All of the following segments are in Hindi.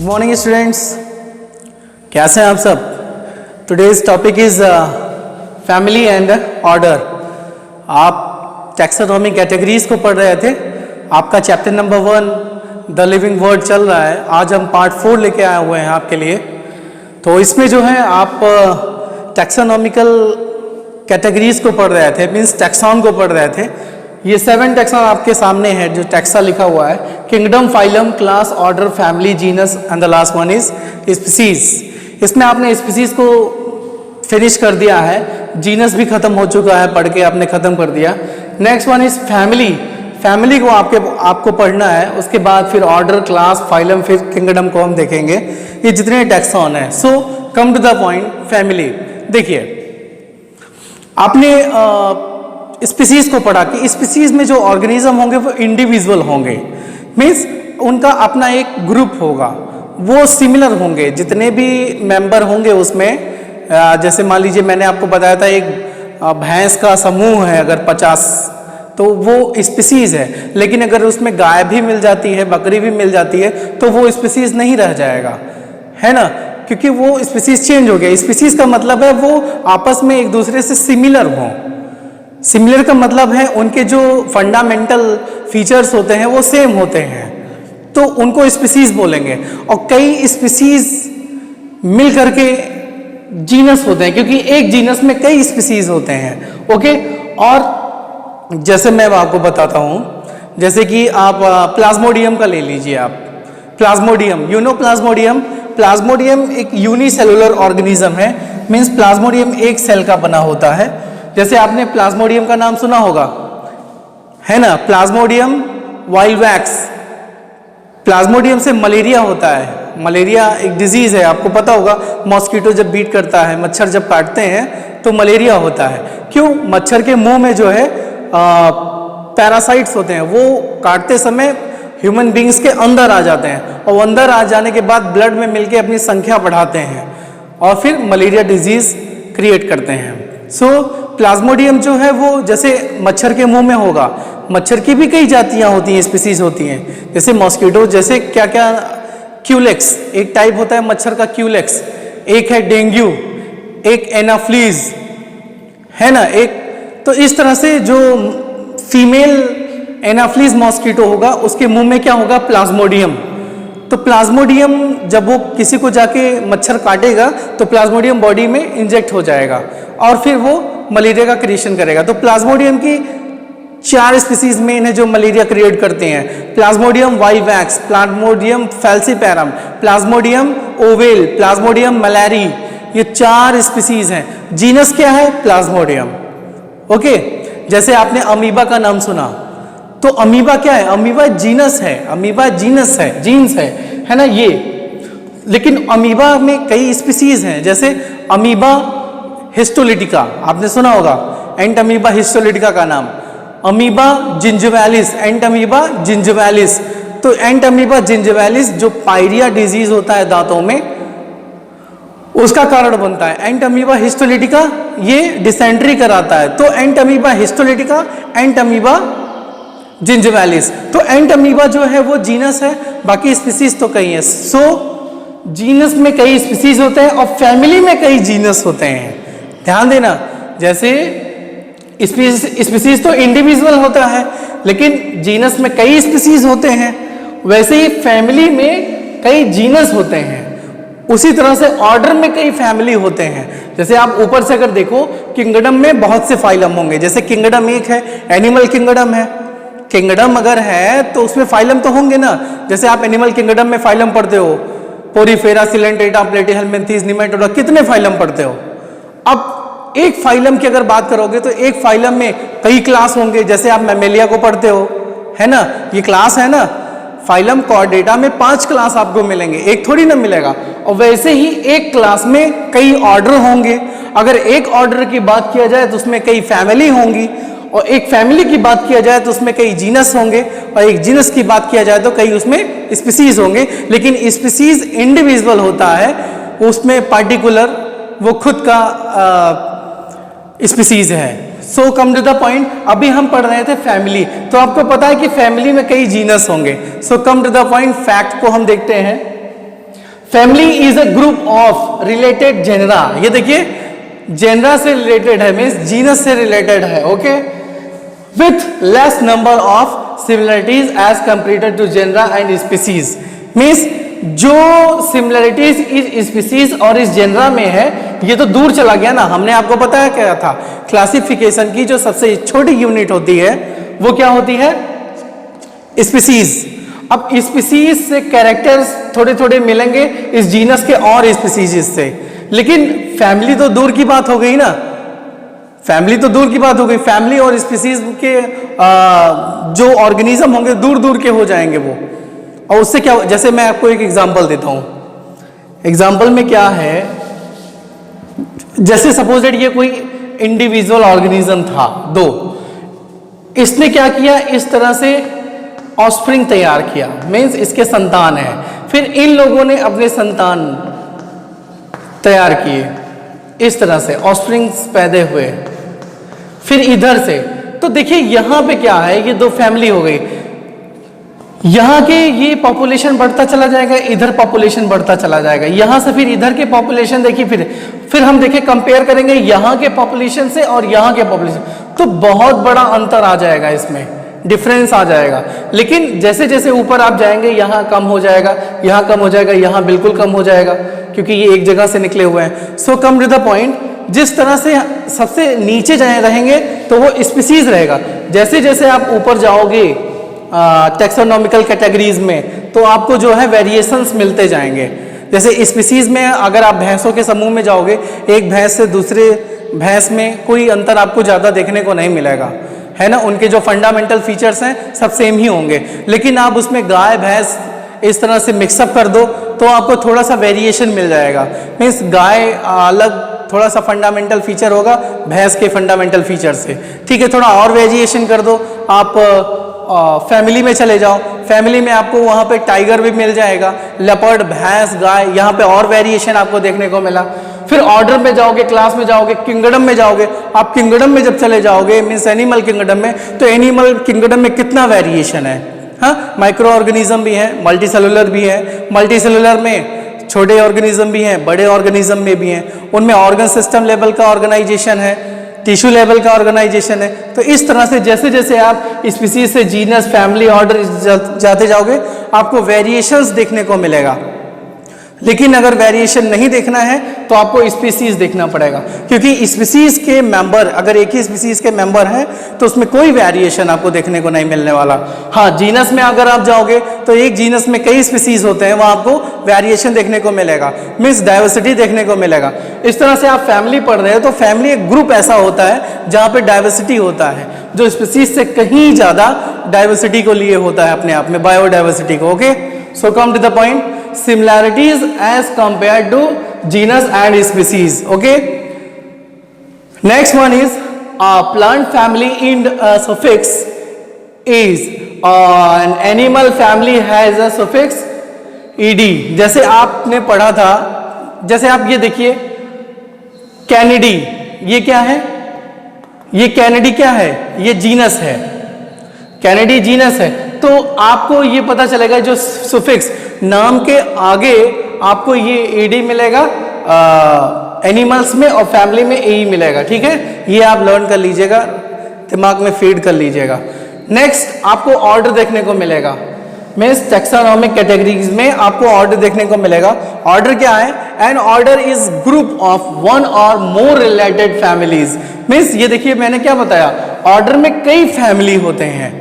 मॉर्निंग स्टूडेंट्स, कैसे हैं आप सब। Today's topic is family and order. आप टैक्सोनॉमी कैटेगरीज को पढ़ रहे थे। आपका chapter number 1 the living word चल रहा है। आज हम पार्ट 4 लेके आए हुए हैं आपके लिए। तो इसमें जो है आप टैक्सोनॉमिकल कैटेगरीज को पढ़ रहे थे, मीन्स टैक्सॉन को पढ़ रहे थे। ये 7 टैक्सॉन आपके सामने है, जो टैक्सा लिखा हुआ है, kingdom, phylum, class, order, family, genus and the last one is species. इसमें आपने स्पीसीज को फिनिश कर दिया है, जीनस भी खत्म हो चुका है, पढ़ के आपने खत्म कर दिया। Next one is family. Family को आपको पढ़ना है, उसके बाद फिर ऑर्डर, क्लास, फाइलम, फिर किंगडम को हम देखेंगे। ये जितने टैक्सॉन है। So come to the point, family. देखिए, आपने स्पीसीज को पढ़ा कि स्पीसीज में जो ऑर्गेनिज्म होंगे वो इंडिविजुअल होंगे, मीन्स उनका अपना एक ग्रुप होगा, वो सिमिलर होंगे। जितने भी मेंबर होंगे उसमें, जैसे मान लीजिए मैंने आपको बताया था एक भैंस का समूह है अगर 50, तो वो स्पीसीज है। लेकिन अगर उसमें गाय भी मिल जाती है, बकरी भी मिल जाती है, तो वो स्पीसीज नहीं रह जाएगा, है ना, क्योंकि वो स्पीसीज चेंज हो गया। स्पीसीज का मतलब है वो आपस में एक दूसरे से सिमिलर हों। सिमिलर का मतलब है उनके जो फंडामेंटल फीचर्स होते हैं वो सेम होते हैं, तो उनको स्पीसीज बोलेंगे। और कई स्पीसीज मिल करके जीनस होते हैं, क्योंकि एक जीनस में कई स्पीसीज होते हैं। ओके, और जैसे मैं आपको बताता हूं, जैसे कि आप प्लाज्मोडियम का ले लीजिए। आप Plasmodium, you know Plasmodium. Plasmodium एक यूनिसेलुलर ऑर्गेनिज्म है, मीन्स प्लाज्मोडियम एक सेल का बना होता है। जैसे आपने प्लाज्मोडियम का नाम सुना होगा, है ना, प्लाज्मोडियम वाइल्ड वैक्स। प्लाज्मोडियम से मलेरिया होता है। मलेरिया एक डिजीज है, आपको पता होगा। मॉस्किटो जब बीट करता है, मच्छर जब काटते हैं तो मलेरिया होता है। क्यों? मच्छर के मुंह में जो है पैरासाइट्स होते हैं, वो काटते समय ह्यूमन बींग्स के अंदर आ जाते हैं, और अंदर आ जाने के बाद ब्लड में मिलके अपनी संख्या बढ़ाते हैं और फिर मलेरिया डिजीज क्रिएट करते हैं। सो प्लाज्मोडियम जो है वो जैसे मच्छर के मुंह में होगा। मच्छर की भी कई जातियां होती हैं, स्पीसीज होती हैं, जैसे मॉस्किटो, जैसे क्या क्या, क्यूलेक्स एक टाइप होता है मच्छर का, क्यूलेक्स। एक है डेंगू, एक एनाफ्लीज, है ना, एक। तो इस तरह से जो फीमेल एनाफ्लीज मॉस्किटो होगा, उसके मुंह में क्या होगा? प्लाज्मोडियम। तो प्लाज्मोडियम जब वो किसी को जाके मच्छर काटेगा तो प्लाज्मोडियम बॉडी में इंजेक्ट हो जाएगा और फिर वो मलेरिया का क्रिएशन करेगा। तो प्लाज्मोडियम की 4 स्पीसीज मेन है जो मलेरिया क्रिएट करते हैं। Plasmodium vivax, Plasmodium falciparum, Plasmodium oval, Plasmodium malariae, ये 4 स्पीसीज हैं। जीनस क्या है? प्लाज्मोडियम। ओके, जैसे आपने अमीबा का नाम सुना, तो अमीबा क्या है? अमीबा जीनस है, अमीबा जीनस है, जीन्स है ना ये। लेकिन अमीबा में कई स्पीसीज हैं, जैसे अमीबा हिस्टोलिटिका, आपने सुना होगा, एंट अमीबा हिस्टोलिटिका का नाम। अमीबा जिंजिवालिस, एंट अमीबा जिंजिवालिस। तो एंट अमीबा जिंजिवालिस जो पायरिया डिजीज होता है दांतों में, उसका कारण बनता है। एंट अमीबा हिस्टोलिटिका ये डिसेंट्री कराता है। तो एंट अमीबा हिस्टोलिटिका, एंट अमीबा जिंजिवालिस। तो एंट अमीबा जो है वो जीनस है, बाकी स्पीसीज तो कई है। सो जीनस में कई स्पीसीज होते हैं और फैमिली में कई जीनस होते हैं। ध्यान देना, जैसे स्पीसीज तो इंडिविजुअल होता है, लेकिन जीनस में कई स्पीसीज होते हैं, वैसे ही फैमिली में कई जीनस होते हैं। उसी तरह से ऑर्डर में कई फैमिली होते हैं। जैसे आप ऊपर से अगर देखो, किंगडम में बहुत से फाइलम होंगे। जैसे किंगडम एक है, एनिमल किंगडम है। किंगडम अगर है तो उसमें फाइलम तो होंगे ना। जैसे आप एनिमल किंगडम में फाइलम पढ़ते हो, पोरीफेरा, सिलेंटेटा, प्लेटीहेल्मिन्थीज, निमेटोडा, कितने फाइलम पढ़ते हो। अब एक फाइलम की अगर बात करोगे तो एक फाइलम में कई क्लास होंगे। जैसे आप मैमेलिया को पढ़ते हो, है ना, ये क्लास है ना। फाइलम कॉर्डेटा में 5 क्लास आपको मिलेंगे, एक थोड़ी ना मिलेगा। और वैसे ही एक क्लास में कई ऑर्डर होंगे। अगर एक ऑर्डर की बात किया जाए तो उसमें कई फैमिली होंगी, और एक फैमिली की बात किया जाए तो उसमें कई जीनस होंगे, और एक जीनस की बात किया जाए तो कई उसमें स्पीसीज होंगे। लेकिन स्पीसीज इंडिविजुअल होता है, उसमें पार्टिकुलर वो खुद का स्पीसीज है। So come to the point, अभी हम पढ़ रहे थे फैमिली, तो आपको पता है कि फैमिली में कई जीनस होंगे। So come to the point, fact को हम देखते हैं। Family is a group of related genera, ये देखिए जेनरा से रिलेटेड है, मीन्स जीनस से रिलेटेड है, okay, with less number of similarities as comparative to genera and species. Means जो सिमिलरिटीज इस स्पीसीज और इस जेनरा में है ये तो दूर चला गया ना। हमने आपको बताया क्या था, क्लासिफिकेशन की जो सबसे छोटी यूनिट होती है वो क्या होती है, स्पीसीज। अब स्पीसीज से कैरेक्टर्स थोड़े थोड़े मिलेंगे इस जीनस के और स्पीसीज से, लेकिन फैमिली तो दूर की बात हो गई ना, फैमिली तो दूर की बात हो गई। फैमिली और स्पीसीज के जो ऑर्गेनिज्म होंगे दूर दूर के हो जाएंगे वो। और उससे क्या, जैसे मैं आपको एक एग्जांपल देता हूं, एग्जांपल में क्या है, जैसे सपोजेड ये कोई इंडिविजुअल ऑर्गेनिज्म था दो, इसने क्या किया, इस तरह से ऑफस्प्रिंग तैयार किया, मीन्स इसके संतान है, फिर इन लोगों ने अपने संतान तैयार किए, इस तरह से ऑफस्प्रिंग्स पैदा हुए, फिर इधर से। तो देखिए यहां पे क्या है, ये दो फैमिली हो गई, यहां के ये पॉपुलेशन बढ़ता चला जाएगा, इधर पॉपुलेशन बढ़ता चला जाएगा, यहां से फिर इधर के पॉपुलेशन देखिए, फिर हम देखिए कंपेयर करेंगे यहां के पॉपुलेशन से और यहां के पॉपुलेशन, तो बहुत बड़ा अंतर आ जाएगा, इसमें डिफरेंस आ जाएगा। लेकिन जैसे जैसे ऊपर आप जाएंगे यहाँ कम हो जाएगा, यहाँ कम हो जाएगा, यहाँ बिल्कुल कम हो जाएगा, क्योंकि ये एक जगह से निकले हुए हैं। So come to the point, जिस तरह से सबसे नीचे जाए रहेंगे तो वो स्पीसीज रहेगा, जैसे जैसे आप ऊपर जाओगे टेक्सोनॉमिकल कैटेगरीज में तो आपको जो है वेरिएशंस मिलते जाएंगे। जैसे स्पीसीज में अगर आप भैंसों के समूह में जाओगे, एक भैंस से दूसरे भैंस में कोई अंतर आपको ज़्यादा देखने को नहीं मिलेगा, है ना, उनके जो फंडामेंटल फीचर्स हैं सब सेम ही होंगे। लेकिन आप उसमें गाय भैंस इस तरह से मिक्सअप कर दो तो आपको थोड़ा सा वेरिएशन मिल जाएगा। मीन्स गाय अलग थोड़ा सा फंडामेंटल फीचर होगा भैंस के फंडामेंटल फीचर से, ठीक है, थोड़ा और वेरिएशन कर दो। आप फैमिली में चले जाओ, फैमिली में आपको वहाँ पे टाइगर भी मिल जाएगा, लेपर्ड, भैंस, गाय, यहाँ पे और वेरिएशन आपको देखने को मिला। फिर ऑर्डर में जाओगे, क्लास में जाओगे, किंगडम में जाओगे। आप किंगडम में जब चले जाओगे, मीन्स एनिमल किंगडम में, तो एनिमल किंगडम में कितना वेरिएशन है, हाँ, माइक्रो ऑर्गेनिज्म भी है, मल्टी सेलुलर भी है। मल्टी सेलुलर में छोटे ऑर्गेनिज्म भी हैं, बड़े ऑर्गेनिज्म में भी हैं, उनमें ऑर्गन सिस्टम लेवल का ऑर्गेनाइजेशन है, टिश्यू लेवल का ऑर्गेनाइजेशन है। तो इस तरह से जैसे जैसे आप स्पीसीज से जीनस, फैमिली, ऑर्डर जाते जाओगे आपको वेरिएशंस देखने को मिलेगा। लेकिन अगर वेरिएशन नहीं देखना है तो आपको स्पीसीज देखना पड़ेगा, क्योंकि स्पीसीज के मेंबर, अगर एक ही स्पीसीज के मेंबर हैं तो उसमें कोई वेरिएशन आपको देखने को नहीं मिलने वाला। हाँ, जीनस में अगर आप जाओगे तो एक जीनस में कई स्पीसीज होते हैं, वहाँ आपको वेरिएशन देखने को मिलेगा, मीन्स डाइवर्सिटी देखने को मिलेगा। इस तरह से आप फैमिली पढ़ रहे हो तो फैमिली एक ग्रुप ऐसा होता है जहाँ पे डाइवर्सिटी होता है, जो स्पीसीज से कहीं ज़्यादा डाइवर्सिटी को लिए होता है अपने आप में, बायोडाइवर्सिटी को। Okay, so come to the point, similarities as compared to genus and species. Okay, next one is plant family in suffix is, an animal family has a suffix ed। जैसे आपने पढ़ा था, जैसे आप ये देखिए कैनिडी, ये क्या है, ये कैनिडी क्या है, ये जीनस है, कैनिडी जीनस है। तो आपको ये पता चलेगा जो सुफिक्स नाम के आगे आपको ये एडी मिलेगा एनिमल्स में, और फैमिली में ए मिलेगा, ठीक है, ये आप लर्न कर लीजिएगा, दिमाग में फीड कर लीजिएगा। नेक्स्ट आपको ऑर्डर देखने को मिलेगा, मीन्स टैक्सोनॉमिक कैटेगरीज में आपको ऑर्डर देखने को मिलेगा। ऑर्डर क्या है, an order is group of one or more related families. Means ये देखिए मैंने क्या बताया, ऑर्डर में कई फैमिली होते हैं,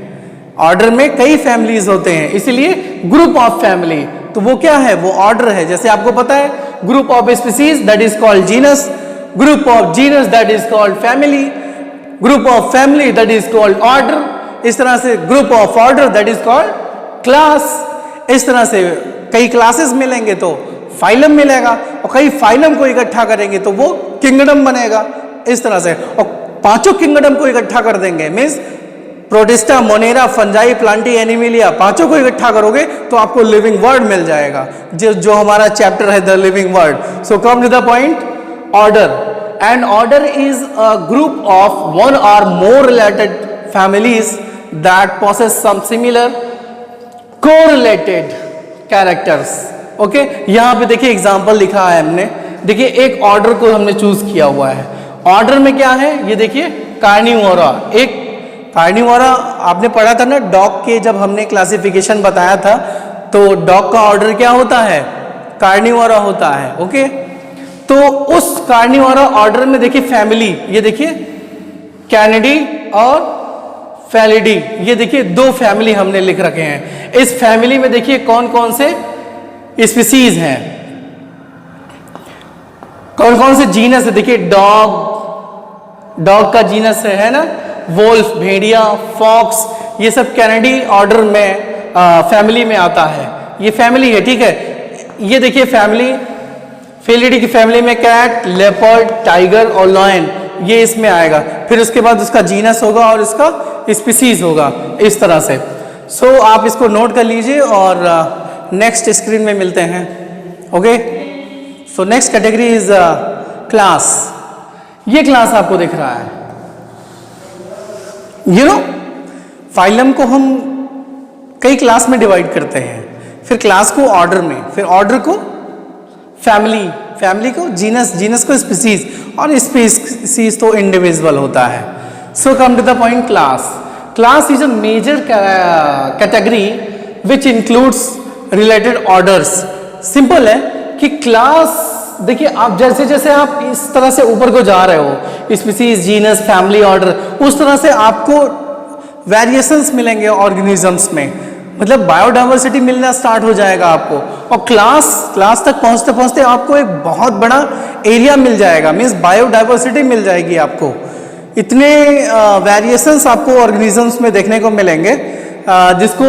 ऑर्डर में कई फैमिलीज होते हैं, इसलिए ग्रुप ऑफ फैमिली, तो वो क्या है, वो ऑर्डर है। जैसे आपको पता है group of species that is called genus, group of genus that is called family, group of family that is called order, इस तरह से group of order that is called class. इस तरह से कई क्लासेस मिलेंगे तो फाइलम मिलेगा, और कई फाइलम को इकट्ठा करेंगे तो वो किंगडम बनेगा, इस तरह से। और पांचों किंगडम को इकट्ठा कर देंगे, means protista, Monera, fungi, Plantae, Animalia, पांचों को इकट्ठा करोगे तो आपको लिविंग वर्ड मिल जाएगा, जो हमारा चैप्टर है the living world. So come to the point, order, and order is a group of one or more related families that possess some similar correlated characters, okay, यहाँ पे देखिए एग्जाम्पल लिखा है हमने, देखिए एक ऑर्डर को हमने चूज किया हुआ है। ऑर्डर में क्या है, ये देखिए कार्निवोरा, एक कार्निवोरा आपने पढ़ा था ना डॉग के, जब हमने क्लासिफिकेशन बताया था तो डॉग का ऑर्डर क्या होता है, कार्निवोरा होता है। ओके, तो उस कार्निवोरा ऑर्डर में देखिए फैमिली, ये देखिए कैनिडी और फेलिडी, ये देखिए दो फैमिली हमने लिख रखे हैं। इस फैमिली में देखिए कौन कौन से स्पीसीज हैं, कौन कौन से जीनस है, देखिए डॉग का जीनस है ना, वोल्फ भेड़िया, फॉक्स, ये सब कैनिडी ऑर्डर में फैमिली में आता है, ये फैमिली है। ठीक है, ये देखिए फैमिली, फेलिडी की फैमिली में कैट, लेपर्ड, टाइगर और लॉयन, ये इसमें आएगा। फिर उसके बाद उसका जीनस होगा और इसका स्पीसीज होगा, इस तरह से। सो आप इसको नोट कर लीजिए और नेक्स्ट स्क्रीन में मिलते हैं। Okay, so next category is class. ये क्लास आपको दिख रहा है, यू नो फाइलम को हम कई क्लास में डिवाइड करते हैं, फिर क्लास को ऑर्डर में, फिर ऑर्डर को फैमिली, फैमिली को जीनस, जीनस को स्पीसीज, और स्पीसीज तो इंडिविजुअल होता है। So come to the point, class. Class is a major category which includes related orders. Simple है कि क्लास, देखिए आप जैसे जैसे आप इस तरह से ऊपर को जा रहे हो, स्पीसीज, जीनस, फैमिली, ऑर्डर, उस तरह से आपको वेरिएशंस मिलेंगे ऑर्गेनिजम्स में, मतलब बायोडाइवर्सिटी मिलना स्टार्ट हो जाएगा आपको। और क्लास तक पहुंचते पहुंचते आपको एक बहुत बड़ा एरिया मिल जाएगा, मीन्स बायोडाइवर्सिटी मिल जाएगी आपको। इतने वेरिएशंस आपको ऑर्गेनिजम्स में देखने को मिलेंगे जिसको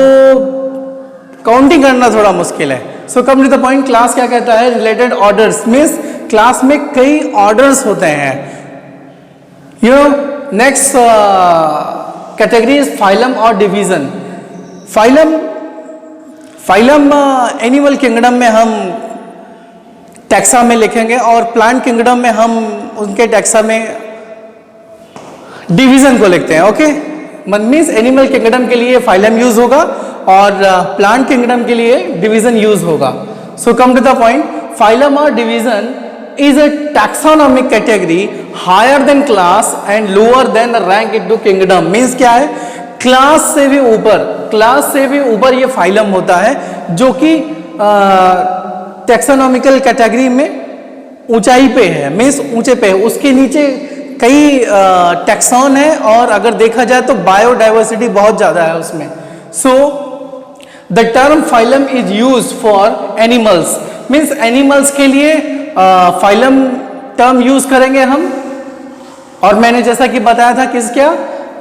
काउंटिंग करना थोड़ा मुश्किल है। So come to the point, class क्या कहता है, रिलेटेड ऑर्डर्स, मीन्स क्लास में कई ऑर्डर्स होते हैं। You know, next category is phylum और डिवीजन। फाइलम एनिमल किंगडम में हम टैक्सा में लिखेंगे और प्लांट किंगडम में हम उनके टैक्सा में डिवीजन को लिखते हैं। ओके, मीन्स एनिमल किंगडम के लिए फाइलम यूज होगा और प्लांट किंगडम के लिए डिवीजन यूज होगा। So come to the point, phylum और division is a taxonomic category higher than class and lower than the rank into kingdom। Means क्या है, क्लास से भी ऊपर ये फाइलम होता है जो कि टैक्सोनॉमिकल कैटेगरी में ऊंचाई पे है, मीन्स ऊंचे पे है, उसके नीचे कई टैक्सॉन है और अगर देखा जाए तो बायोडाइवर्सिटी बहुत ज्यादा है उसमें। So the term phylum is used for animals, means animals के लिए फाइलम टर्म यूज करेंगे हम। और मैंने जैसा कि बताया था किस क्या,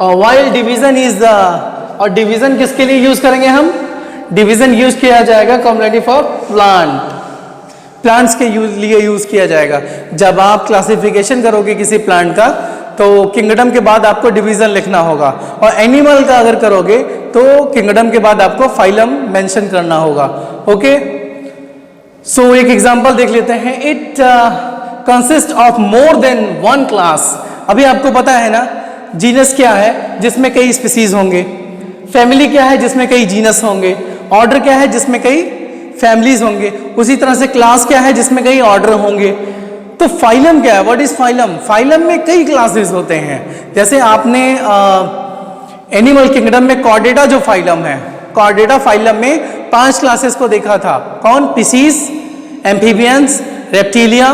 वाइल डिवीजन इज और डिवीजन किसके लिए यूज करेंगे हम, डिवीजन यूज किया जाएगा कम्युनिटी फॉर प्लांट्स के लिए यूज किया जाएगा। जब आप क्लासिफिकेशन करोगे किसी प्लांट का तो किंगडम के बाद आपको डिवीजन लिखना होगा, और एनिमल का अगर करोगे तो किंगडम के बाद आपको फाइलम मेंशन करना होगा। ओके, सो एक एग्जांपल देख लेते हैं। It consist of more then one class. अभी आपको पता है ना, जीनस क्या है जिसमें कई स्पीसीज होंगे, फैमिली क्या है जिसमें कई जीनस होंगे, ऑर्डर क्या है जिसमें कई फैमिलीज होंगे, उसी तरह से क्लास क्या है जिसमें कई ऑर्डर होंगे। तो फाइलम क्या है, व्हाट इज फाइलम? फाइलम में कई क्लासेस होते हैं। जैसे आपने एनिमल किंगडम में कॉर्डेटा जो फाइलम है, कॉर्डेटा फाइलम में 5 क्लासेस को देखा था। कौन? Pisces, amphibians, reptilia,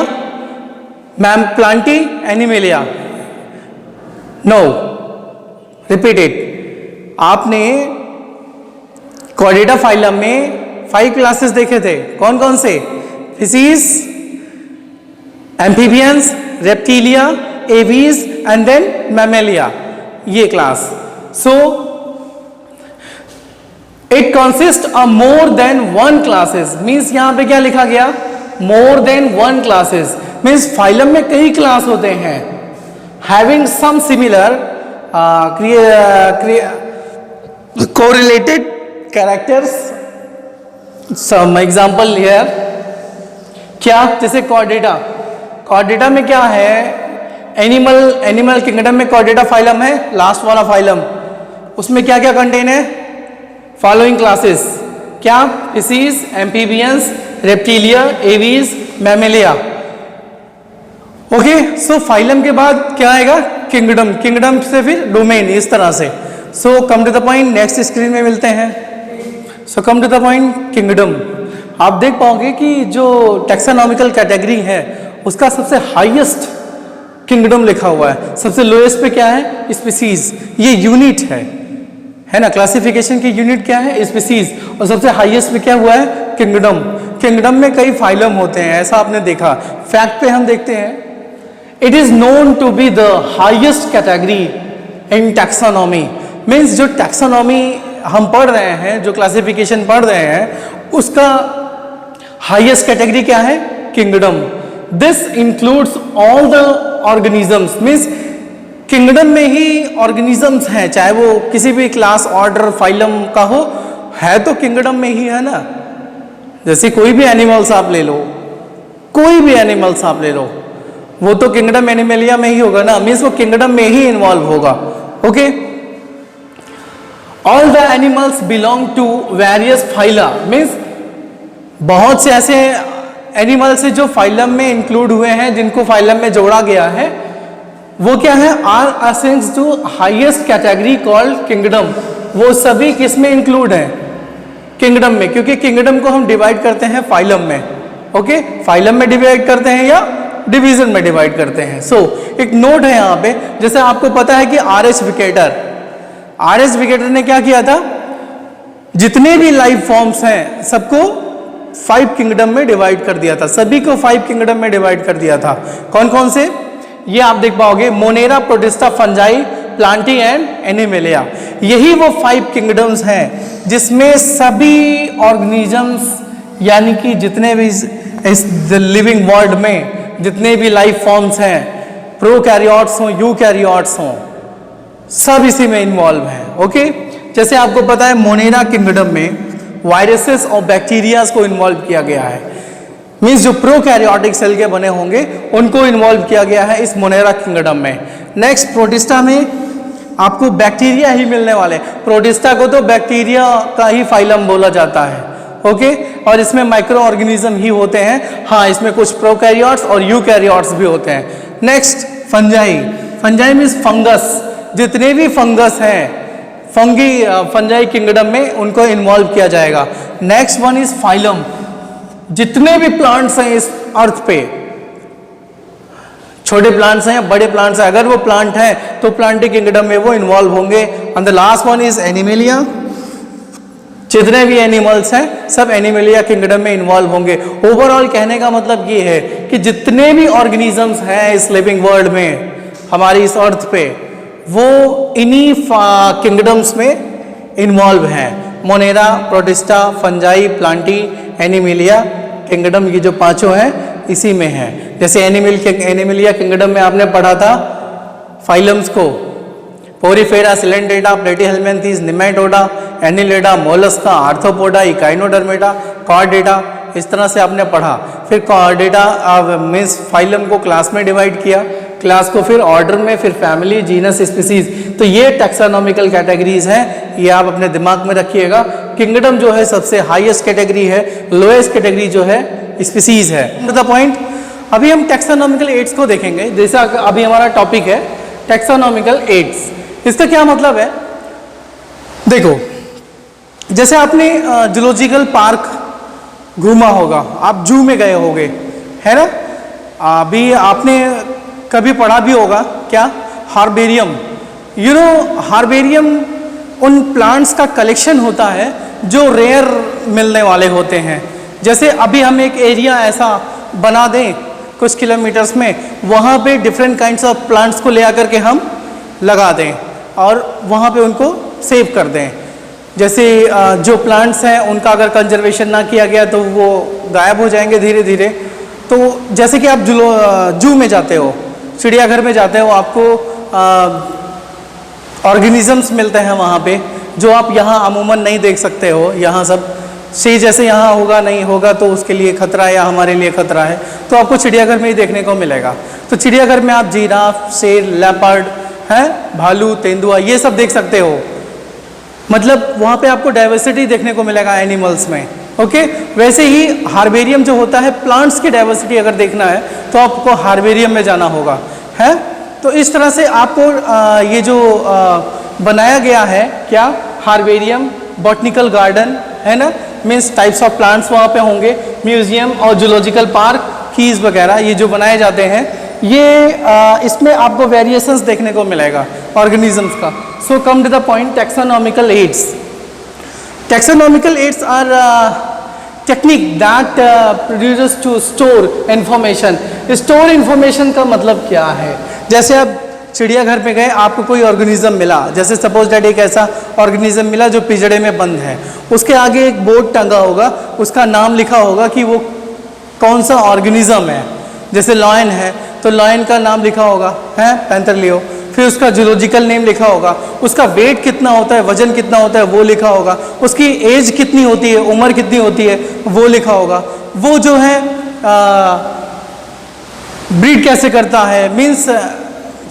plantae, animalia. No, repeat it. आपने कॉर्डेटा फाइलम में 5 क्लासेस देखे थे। कौन कौन से? Fishes, amphibians, reptilia, aves and then mammalia, ये class. So it consist of more than 1 classes. Means यहां पे क्या लिखा गया? More than 1 classes. Means phylum में कई क्लास होते हैं, having some similar correlated characters. Some example here. क्या? जैसे कॉर्डेटा, कॉर्डेटा में क्या है? एनिमल किंगडम में कॉर्डेटा फाइलम है, लास्ट वाला फाइलम। उसमें क्या क्या कंटेन है? Following classes. क्या? Fishes, amphibians, reptilia, aves, mammalia. Okay, so phylum के बाद क्या आएगा? किंगडम, किंगडम से फिर डोमेन, इस तरह से। So come to the point, next screen में मिलते हैं। So come to the point, kingdom. आप देख पाओगे कि जो टैक्सोनॉमिकल कैटेगरी है उसका सबसे हाईएस्ट किंगडम लिखा हुआ है, सबसे लोएस्ट पे क्या है? स्पीसीज। ये यूनिट है ना, क्लासिफिकेशन की यूनिट क्या है? स्पीसीज। और सबसे हाईएस्ट पे क्या हुआ है? किंगडम। किंगडम में कई फाइलम होते हैं, ऐसा आपने देखा। फैक्ट पे हम देखते हैं, it is known to be the highest category in taxonomy. Means जो टैक्सोनॉमी हम पढ़ रहे हैं, जो क्लासिफिकेशन पढ़ रहे हैं, उसका हाईएस्ट कैटेगरी क्या है? Kingdom. This includes all the organisms. Means kingdom में ही ऑर्गेनिजम्स हैं, चाहे वो किसी भी क्लास, ऑर्डर, फाइलम का हो, है तो किंगडम में ही है ना। जैसे कोई भी एनिमल्स आप ले लो, कोई भी एनिमल्स आप ले लो, वो तो किंगडम एनिमलिया में ही होगा ना। मीन्स वो किंगडम में ही इन्वॉल्व होगा। Okay, all the animals belong to various phyla. Means बहुत से ऐसे एनिमल्स हैं जो फाइलम में इंक्लूड हुए हैं, जिनको फाइलम में जोड़ा गया है। वो क्या है? Are ascends to highest category called kingdom. वो सभी किस में इंक्लूड है? किंगडम में, क्योंकि किंगडम को हम डिवाइड करते हैं फाइलम में। ओके, फाइलम में डिवाइड करते हैं या डिवीजन में डिवाइड करते हैं। सो एक नोट है यहाँ पे, जैसे आपको पता है कि आर.एच. विकेटर ने क्या किया था? जितने भी लाइफ फॉर्म्स हैं सबको 5 किंगडम में डिवाइड कर दिया था, सभी को 5 किंगडम में डिवाइड कर दिया था। कौन कौन से? ये आप देख पाओगे, Monera, protista, fungi, Plantae and animalia. यही वो 5 किंगडम्स हैं जिसमें सभी ऑर्गेनिजम्स, यानी कि जितने भी इस लिविंग वर्ल्ड में जितने भी लाइफ फॉर्म्स हैं, प्रोकैरियोट्स हों, यूकैरियोट्स हों, सब इसी में इन्वॉल्व हैं। ओके, जैसे आपको पता है मोनेरा किंगडम में वायरसेस और बैक्टीरियाज को इन्वॉल्व किया गया है। मीन्स जो प्रोकैरियोटिक सेल के बने होंगे उनको इन्वॉल्व किया गया है इस मोनेरा किंगडम में। नेक्स्ट, प्रोटिस्टा में आपको बैक्टीरिया ही मिलने वाले। प्रोटिस्टा को तो बैक्टीरिया का ही फाइलम बोला जाता है। ओके, और इसमें माइक्रो ऑर्गेनिज्म ही होते हैं। हाँ, इसमें कुछ प्रोकैरियोट्स और यूकैरियोट्स भी होते हैं। Next, fungi. Fungi means fungus. जितने भी फंगस हैं फंजाई किंगडम में उनको इन्वॉल्व किया जाएगा। Next one is phylum. जितने भी प्लांट्स हैं इस अर्थ पे, छोटे प्लांट्स हैं या बड़े प्लांट्स हैं, अगर वो प्लांट है तो प्लांटी किंगडम में वो इन्वॉल्व होंगे। And the last one is animalia. जितने भी एनिमल्स हैं सब एनिमेलिया किंगडम में इन्वॉल्व होंगे। ओवरऑल कहने का मतलब ये है कि जितने भी ऑर्गेनिजम्स हैं इस लिविंग वर्ल्ड में, हमारी इस अर्थ पे, वो इन्हीं किंगडम्स में इन्वॉल्व हैं। Monera, protista, fungi, Plantae, animalia kingdom, ये जो पांचों हैं इसी में हैं। जैसे एनिमेलिया किंगडम में आपने पढ़ा था फाइलम्स को, Porifera, Coelenterata, Platyhelminthes, Nematoda, Annelida, Mollusca, Arthropoda, Echinodermata, Chordata, इस तरह से आपने पढ़ा। फिर कॉर्डेटा मीन्स फाइलम को क्लास में डिवाइड किया, क्लास को फिर ऑर्डर में, फिर फैमिली, जीनस, स्पीसीज। तो ये टैक्सोनॉमिकल कैटेगरीज हैं, ये आप अपने दिमाग में रखिएगा। किंगडम जो है सबसे हाईएस्ट कैटेगरी है, लोएस्ट कैटेगरी जो है स्पीसीज है। द पॉइंट, अभी हम टैक्सोनॉमिकल एड्स को देखेंगे। जैसा अभी हमारा टॉपिक है टैक्सोनॉमिकल एड्स, इसका क्या मतलब है? देखो, जैसे आपने जूलॉजिकल पार्क घूमा होगा, आप जू में गए होगे, है ना? अभी आपने कभी पढ़ा भी होगा क्या? हार्बेरियम। यू नो, हार्बेरियम उन प्लांट्स का कलेक्शन होता है जो रेयर मिलने वाले होते हैं। जैसे अभी हम एक एरिया ऐसा बना दें कुछ किलोमीटर्स में, वहाँ पे डिफरेंट काइंड्स ऑफ प्लांट्स को ले आकर के हम लगा दें और वहाँ पे उनको सेव कर दें। जैसे जो प्लांट्स हैं उनका अगर कंजर्वेशन ना किया गया तो वो गायब हो जाएंगे धीरे धीरे। तो जैसे कि आप जू में जाते हो, चिड़ियाघर में जाते हो, आपको ऑर्गेनिजम्स मिलते हैं वहाँ पे जो आप यहाँ अमूमन नहीं देख सकते हो। यहाँ सब सी जैसे यहाँ होगा नहीं होगा तो उसके लिए खतरा है या हमारे लिए खतरा है, तो आपको चिड़ियाघर में ही देखने को मिलेगा। तो चिड़ियाघर में आप जिराफ, शेर, लेपर्ड, हैं, भालू, तेंदुआ, ये सब देख सकते हो। मतलब वहाँ पे आपको डाइवर्सिटी देखने को मिलेगा एनिमल्स में। ओके वैसे ही हार्बेरियम जो होता है, प्लांट्स की डाइवर्सिटी अगर देखना है तो आपको हार्बेरियम में जाना होगा, है। तो इस तरह से आपको ये जो बनाया गया है क्या, हार्बेरियम, बॉटनिकल गार्डन, है ना, मीन्स टाइप्स ऑफ प्लांट्स वहाँ पे होंगे, म्यूजियम और जूलॉजिकल पार्क, कीज वगैरह ये जो बनाए जाते हैं, ये इसमें आपको वेरिएशंस देखने को मिलेगा ऑर्गेनिजम्स का। So come to the point, taxonomical aids. Taxonomical aids are technique that produces to store information. Store information का मतलब क्या है, जैसे आप चिड़ियाघर में गए, आपको कोई ऑर्गेनिज्म मिला, जैसे सपोज दैट एक ऐसा ऑर्गेनिज्म मिला जो पिंजड़े में बंद है, उसके आगे एक बोर्ड टंगा होगा, उसका नाम लिखा होगा कि वो कौन सा ऑर्गेनिज्म है। जैसे लॉयन है तो लॉयन का नाम लिखा होगा, है पैंथर लियो, फिर उसका जूलॉजिकल नेम लिखा होगा, उसका वेट कितना होता है, वजन कितना होता है वो लिखा होगा, उसकी एज कितनी होती है, उम्र कितनी होती है वो लिखा होगा, वो जो है ब्रीड कैसे करता है, मीन्स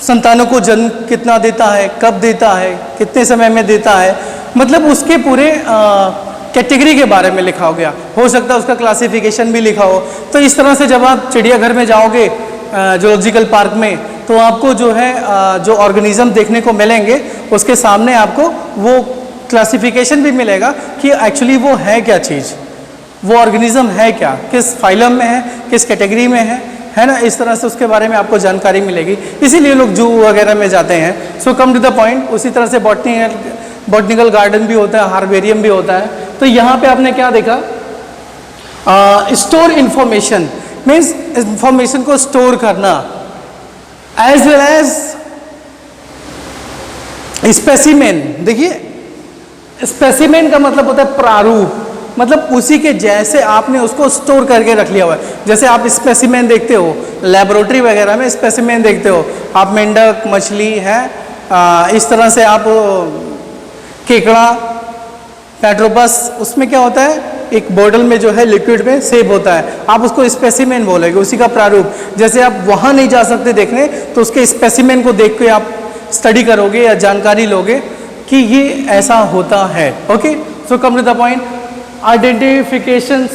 संतानों को जन्म कितना देता है, कब देता है, कितने समय में देता है, मतलब उसके पूरे कैटेगरी के बारे में लिखा हो गया। हो सकता है उसका क्लासिफिकेशन भी लिखा हो। तो इस तरह से जब आप चिड़ियाघर में जाओगे जूलॉजिकल पार्क में, तो आपको जो है जो ऑर्गेनिज्म देखने को मिलेंगे, उसके सामने आपको वो क्लासिफिकेशन भी मिलेगा कि एक्चुअली वो है क्या चीज़, वो ऑर्गेनिज्म है क्या, किस फाइलम में है, किस कैटेगरी में है ना। इस तरह से उसके बारे में आपको जानकारी मिलेगी, इसीलिए लोग जू वगैरह में जाते हैं। So come to the point, उसी तरह से बॉटनिकल गार्डन भी होता है, हार्बेरियम भी होता है। तो यहाँ पे आपने क्या देखा, स्टोर इंफॉर्मेशन मीन्स इंफॉर्मेशन को स्टोर करना, एज वेल एज स्पेसिमेन। देखिए स्पेसिमेन का मतलब होता है प्रारूप, मतलब उसी के जैसे आपने उसको स्टोर करके रख लिया हुआ है। जैसे आप स्पेसिमेन देखते हो लेबोरेटरी वगैरह में, स्पेसिमेन देखते हो आप, मेंढक, मछली है, इस तरह से आप केकड़ा, पेट्रोपस, उसमें क्या होता है, एक बोतल में जो है लिक्विड में सेव होता है, आप उसको स्पेसिमेन बोलेंगे, उसी का प्रारूप। जैसे आप वहाँ नहीं जा सकते देखने, तो उसके स्पेसिमेन को देख के आप स्टडी करोगे या जानकारी लोगे कि ये ऐसा होता है। Okay, so come to the point, identification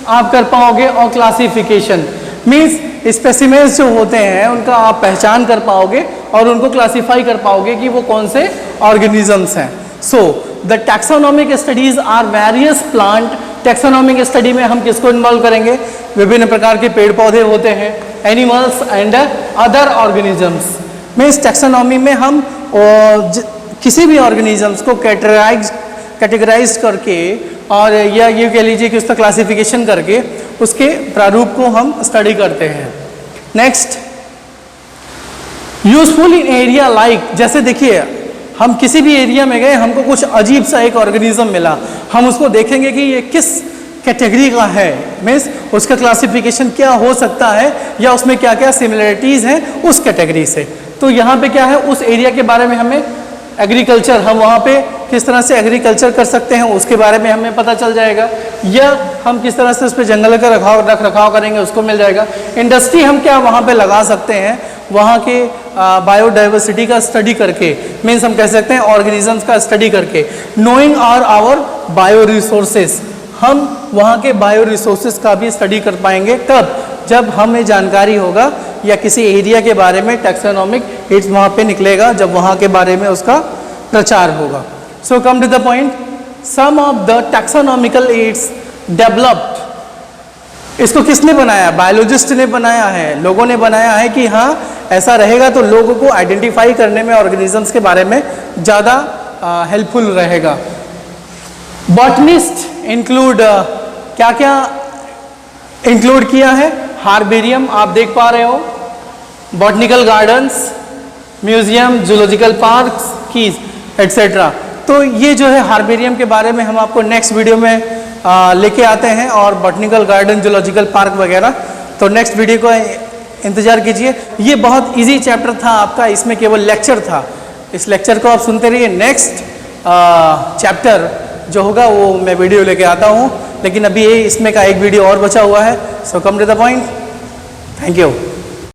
आप कर पाओगे और क्लासिफिकेशन मीन्स स्पेसिमेंस जो होते हैं उनका आप पहचान कर पाओगे और उनको क्लासीफाई कर पाओगे कि वो कौन से ऑर्गेनिजम्स हैं। So the taxonomic studies are various plant. Taxonomic study में हम किसको इन्वॉल्व करेंगे, विभिन्न प्रकार के पेड़ पौधे होते हैं, animals and other organisms. Means taxonomy में हम किसी भी ऑर्गेनिजम्स को कैटेगराइज करके और या ये कह लीजिए कि उसका क्लासिफिकेशन करके उसके प्रारूप को हम स्टडी करते हैं। Next, useful in area like, जैसे देखिए हम किसी भी एरिया में गए, हमको कुछ अजीब सा एक ऑर्गेनिज्म मिला, हम उसको देखेंगे कि ये किस कैटेगरी का है, मीन्स उसका क्लासिफिकेशन क्या हो सकता है या उसमें क्या क्या सिमिलरिटीज़ हैं उस कैटेगरी से। तो यहाँ पे क्या है, उस एरिया के बारे में हमें एग्रीकल्चर, हम वहाँ पे किस तरह से एग्रीकल्चर कर सकते हैं उसके बारे में हमें पता चल जाएगा, या हम किस तरह से उस पर जंगल का रख रखाव करेंगे उसको मिल जाएगा। इंडस्ट्री हम क्या वहाँ पे लगा सकते हैं, वहाँ के बायोडाइवर्सिटी का स्टडी करके, मीन्स हम कह सकते हैं ऑर्गेनिजम्स का स्टडी करके। नोइंग आवर बायो रिसोर्सेज, हम वहाँ के बायो रिसोर्सेज का भी स्टडी कर पाएंगे। कब, जब हमें जानकारी होगा या किसी एरिया के बारे में टैक्सोनॉमिक हिट्स वहाँ पे निकलेगा, जब वहाँ के बारे में उसका प्रचार होगा। So come to the point, some of the taxonomical aids developed. इसको किसने बनाया, बायोलॉजिस्ट ने बनाया है, लोगों ने बनाया है कि हाँ ऐसा रहेगा तो लोगों को आइडेंटिफाई करने में ऑर्गेनिजम्स के बारे में ज़्यादा हेल्पफुल रहेगा। बॉटनिस्ट इंक्लूड क्या क्या इंक्लूड किया है, हार्बेरियम आप देख पा रहे हो, botanical gardens, museum, zoological parks, keys etcetera. तो ये जो है हार्बेरियम के बारे में हम आपको नेक्स्ट वीडियो में लेके आते हैं, और बॉटनिकल गार्डन, जूलॉजिकल पार्क वगैरह। तो नेक्स्ट वीडियो को इंतजार कीजिए। ये बहुत इजी चैप्टर था आपका, इसमें केवल लेक्चर था, इस लेक्चर को आप सुनते रहिए। नेक्स्ट चैप्टर जो होगा वो मैं वीडियो लेके आता हूँ, लेकिन अभी ये इसमें का एक वीडियो और बचा हुआ है। So come to the point, thank you.